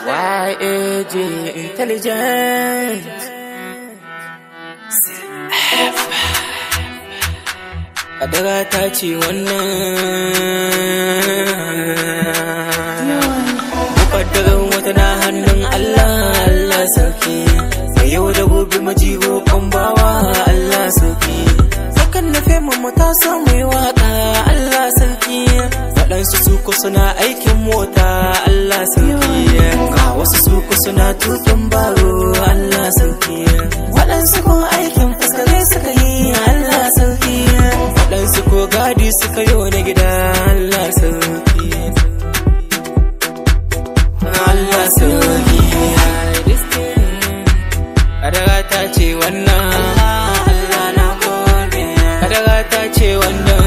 YAG Intelligent. Kadara ta ce wannan mukaddarin wata na hannun Allah, Allah sarki. A yau da gobe majigo kan bawa Allah sarki. Sakan nufe mu ta samu yi waka Allah sarki. Waɗansu suku suna aikin mota Allah sarki. Ga wasu suku suna tukin baro Allah sarki. Waɗansu ko aikin fuskare suka yi Allah sarki. Waɗansu ko gadi suka yi wani gida Allah sarki. Allah sarki. Kadara ta ce wannan Allah na gode. Kadara ta ce wannan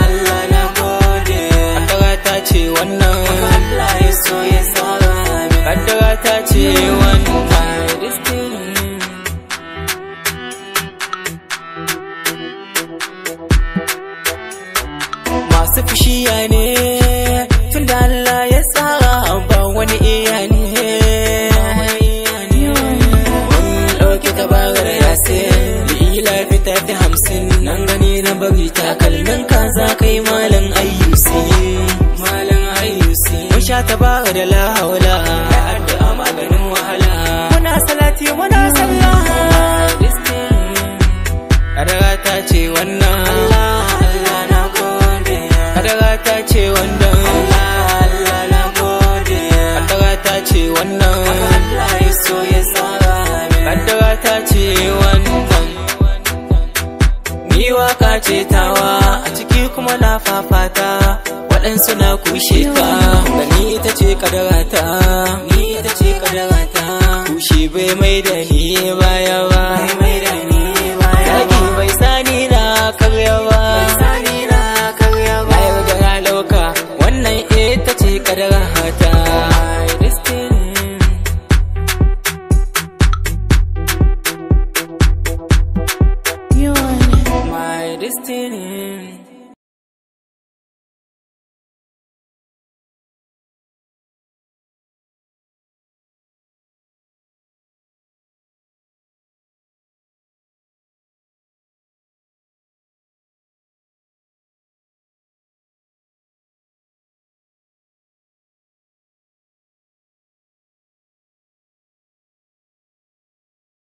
Allah na gode. Kadara ta ce wannan Allah ya so ya sara. Kadara ta ce wannan masu fushiya ne tunda Allah ya tsara ba wani iya ne. Tafi 50 nan gani na bari takalmin ka za ka yi malam ayyusi. Malam ayyusi mun sha tabara da la haula da addu'a maganin wahala. Muna salati muna sallah. Kadara ta ce wannan Allah Allah na gode. Kadara ta ce wannan Allah Allah na gode. Kadara ta ce wannan Allah ya so ya tsara. Kadara ta ce wannan ni waka ce tawa a ciki kuma na fafata. Waɗansu na kushe ta gani ita ce kadarata. Ni ita ce kadarata. Kushe bai mai da ni baya ba. Yaki bai sani na karya ba. Na yarda na lauka wannan ita ce kadarata. Destiny.